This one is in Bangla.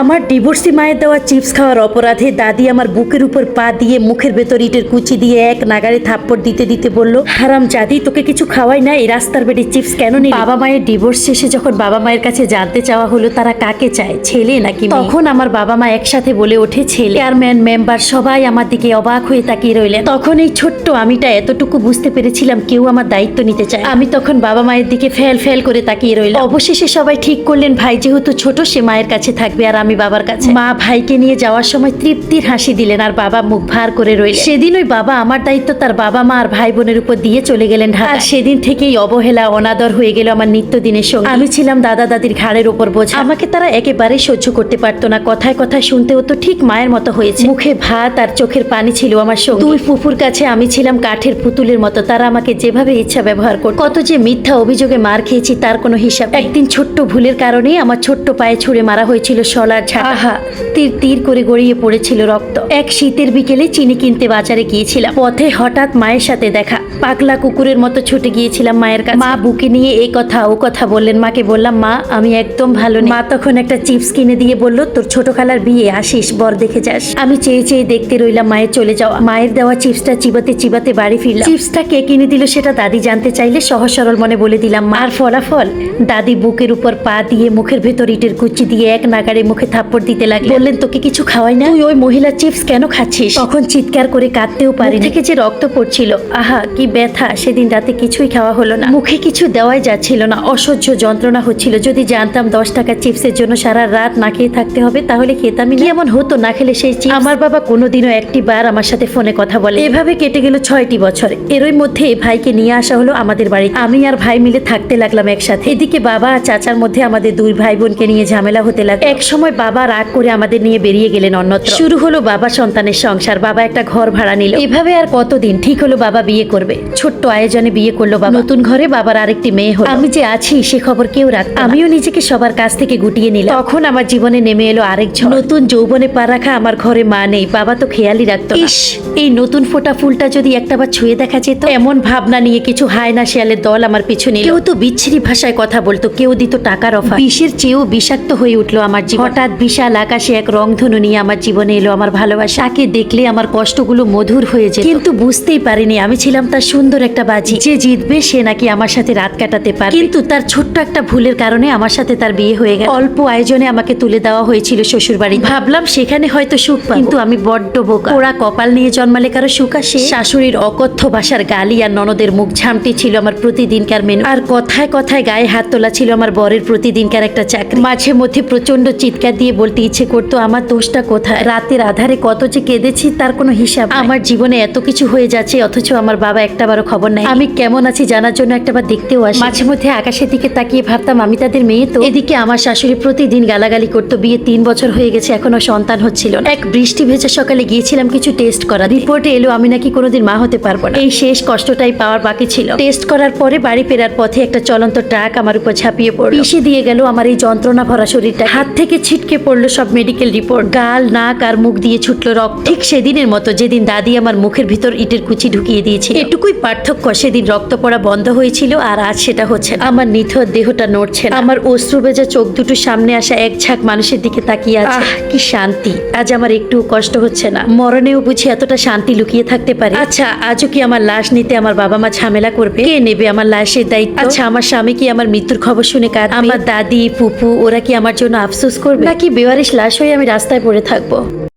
আমার ডিভোর্সি মায়ের দেওয়া চিপস খাওয়ার অপরাধে দাদি আমার বুকের উপর পা দিয়ে মুখের ভেতর ইটের কুচি দিয়ে এক নাগারে থাপ্পড় দিতে দিতে বলল, হারাম জাদি, তোকে কিছু খাওয়াই না, এই রাস্তার বেডে চিপস কেন নিলি? বাবা মায়ের ডিভোর্স শেষে যখন বাবা মায়ের কাছে জানতে চাওয়া হলো তারা কাকে চায়, ছেলে নাকি মেয়ে, তখন আমার বাবা মা একসাথে বলে ওঠে ছেলে। চেয়ারম্যান, মেম্বার সবাই আমার দিকে অবাক হয়ে তাকিয়ে রইলেন। তখন এই ছোট্ট আমিটা এতটুকু বুঝতে পেরেছিলাম কেউ আমার দায়িত্ব নিতে চায়। আমি তখন বাবা মায়ের দিকে ফেল ফেল করে তাকিয়ে রইলাম। অবশেষে সবাই ঠিক করলেন ভাই যেহেতু ছোট সে মায়ের কাছে থাকবে আর আমি বাবার কাছে। মা ভাইকে নিয়ে যাওয়ার সময় তৃপ্তির হাসি দিলেন আর বাবা মুখ ভার করে রইলেন। সেদিন ওই বাবা আমার দায়িত্ব তার বাবা মা আর ভাই বোনের উপর দিয়ে চলে গেলেন ঢাকা। আর সেদিন থেকেই অবহেলা অনাদর হয়ে গেল আমার নিত্যদিনের সঙ্গে। আমি ছিলাম দাদা দাদির ঘাড়ের উপর বোঝা। আমাকে তারা একেবারে সহ্য করতে পারতো না। কথায় কথায় শুনতে হতো ঠিক মায়ের মতো হয়েছে। মুখে ভাত আর চোখের পানি ছিল আমার সঙ্গে। দুই ফুফুর কাছে আমি ছিলাম কাঠের পুতুলের মতো। তারা আমাকে যেভাবে ইচ্ছা ব্যবহার করত। কত যে মিথ্যা অভিযোগে মার খেয়েছি তার কোনো হিসাব। একদিন ছোট্ট ভুলের কারণে আমার ছোট্ট পায়ে ছুঁড়ে মারা হয়েছিল শলার ঝাঁটা। আহা, তীর তীর করে গড়িয়ে পড়েছিল রক্ত। এক শীতের বিকেলে চিনি কিনতে বাজারে গিয়েছিলাম। পথে হঠাৎ মায়ের সাথে দেখা। পাগলা কুকুরের মতো ছুটে গিয়েছিলাম মায়ের কাছে। মা বুকে নিয়ে এই কথা ও কথা বললেন। মাকে বললাম, মা আমি একদম ভালো নেই। মা তখন একটা চিপস কিনে দিয়ে বলল, তোর ছোট খালার বিয়ে, আসিস বর দেখে যাস। আমি চেয়ে চেয়ে দেখতে রইলাম মায়ের চলে যাওয়া। মায়ের দেওয়া চিপসটা চিবাতে চিবাতে বাড়ি ফিরলাম। চিপসটা কে কিনে দিল সেটা দাদি জানতে চাইলে সহজ সরল মনে বলে দিলাম মার ফলাফল। দাদি বুকের উপর পা দিয়ে মুখের ভেতর ইটের কুচি দিয়ে এক নাগারে মুখে থাপ্পড় দিতে লাগলেন। বললেন, তোকে কিছু খাওয়াই না, তুই ওই মহিলার চিপস কেন খাচ্ছিস? তখন চিৎকার করে কাঁদতেও পারি থেকে যে রক্ত পড়ছিল। আহা কি ব্যথা। সেদিন রাতে কিছুই খাওয়া হলো না। মুখে কিছু দেওয়াই যাচ্ছিল না। অসহ্য যন্ত্রণা হচ্ছিল। যদি জানতাম 10 টাকার চিপসের জন্য সারা রাত না খেয়ে থাকতে হবে তাহলে খেতামই না। এমন হতো না খেলে সেই চিপস। আমার বাবা কোনোদিনও একটি বার আমার সাথে ফোনে কথা বলে। এভাবে কেটে গেল 6টি বছর। এরই মধ্যে ভাইকে নিয়ে আসা হলো আমাদের বাড়ি। আমি আর ভাই মিলে থাকতে লাগলাম একসাথে। এদিকে বাবা আর চাচার মধ্যে আমাদের দুই ভাই বোনকে নিয়ে ঝামেলা হতে লাগলো। এক সময় বাবা রাগ করে আমাদের নিয়ে বেরিয়ে গেলেন অন্যত্র। শুরু হলো বাবা সন্তানের সংসার। বাবা একটা ঘর ভাড়া নিল। এভাবে আর কতদিন। ঠিক হলো বাবা বিয়ে করবে। ছোট্ট আয়োজনে বিয়ে করলো বাবা। নতুন ঘরে বাবার আরেকটি মেয়ে হলো। আমি যে আছি সে খবর কেউ রাখতো। আমিও নিজেকে সবার কাছ থেকে গুটিয়ে নিলাম। তখন আমার জীবনে নেমে এলো আরেক ঝড়। নতুন যৌবনে পা রাখা আমার ঘরে মা নেই। বাবা তো খেয়ালই রাখতো। ইস, এই নতুন ফোটা ফুলটা যদি একটাবার ছুঁয়ে দেখা যেত। এমন ভাবনা নিয়ে কিছু হায়না শিয়ালের দল আমার পিছু নিল। কেউ তো বিচ্ছিরি ভাষায় কথা বলতো, কেউ দিত টাকার অফার। বিষের চেয়েও বিষাক্ত হয়ে উঠলো আমার জীবন। হঠাৎ বিশাল আকাশে এক রংধনু নিয়ে আমার জীবনে এলো আমার ভালোবাসা। তাকে দেখলে আমার কষ্টগুলো মধুর হয়ে যেত। কিন্তু বুঝতেই পারিনি আমি ছিলাম তার সুন্দর একটা বাজি। যে জিতবে সে নাকি আমার সাথে রাত কাটাতে পারে। কিন্তু তার ছোট্ট একটা ভুলের কারণে আমার সাথে তার বিয়ে হয়ে গেল। অল্প আয়োজনে আমাকে তুলে দেওয়া হয়েছিল শ্বশুর বাড়ি। ভাবলাম সেখানে হয়তো সুখ পাবো, কিন্তু আমি বড্ড বোকা। ওরা কপাল নিয়ে জন্মালে কারো সুখ আসে? শাশুড়ির অকথ্য ভাষার গালি আর ননদের মুখ ঝামটি ছিল আমার প্রতিদিনকার মেনু। আর কথায় কথায় গায়ে হাত তোলা ছিল আমার বরের প্রতিদিনকার একটা চাকরি। মাঝে মধ্যে প্রচন্ড চিৎকার দিয়ে বলতে ইচ্ছে করতো, আমার দোষটা কোথায়? রাতের আধারে কত যে কেঁদেছি তার কোনো হিসাব। আমার জীবনে এত কিছু হয়ে যাচ্ছে অথচ আমার বাবা একটাবারও খবর নাই। আমি কেমন আছি জানার জন্য একটাবার দেখতেও আসে। মাঝে মধ্যে আকাশের দিকে তাকিয়ে ভাবতাম আমি তাদের মেয়ে তো। এদিকে আমার শাশুড়ি প্রতিদিন গালাগালি করতো। বিয়ে 3 বছর হয়ে গেছে এখনো সন্তান হচ্ছিল না। এক বৃষ্টি ভেজা সকালে গিয়েছিলাম কিছু টেস্ট করা। রিপোর্টে এলো আমি নাকি কোনোদিন মা হতে পারবো না। এই শেষ কষ্টটাই পাওয়ার বাকি ছিল। টেস্ট করার পরে বাড়ি ফেরার পথে একটা চলন্ত ট্রাক আমার উপর ঝাঁপিয়ে পড়লো। পিষে দিয়ে গেল আমার এই যন্ত্রণা ভরা শরীরটা। হাত থেকে ছিটকে পড়লো সব মেডিকেল রিপোর্ট। গাল, নাক আর মুখ দিয়ে ছুটলো রক্ত। ঠিক সেদিনের মতো যেদিন দাদি আমার মুখের ভিতর ইটের কুচি ঢুকিয়ে দিয়েছিল। এটুকুই পার্থক্য। সেদিন রক্ত পড়া বন্ধ হয়েছিল আর আজ সেটা হচ্ছে না। আমার নিথর দেহটা নড়ছে না। আমার অশ্রু ভেজা চোখ দুটো সামনে আসা এক ঝাঁক মানুষের দিকে তাকিয়ে আছে। কি শান্তি। আজ আমার একটু কষ্ট হচ্ছে না। মরণেও বুঝি এতটা শান্তি লুকিয়ে থাকতে পারে। আচ্ছা, আজও কি আমার লাশ নিতে আমার বাবা মা ঝামেলা করবে? কে নেবে আমার লাশের দায়িত্ব? আচ্ছা, আমার স্বামী কি আমার মৃত্যুর খবর শুনে কাঁদবে? আমার দাদি, ফুপু ওরা কি আমার জন্য আফসোস করবে? নাকি বেওয়ারিশ লাশ হয়ে আমি রাস্তায় পড়ে থাকবো?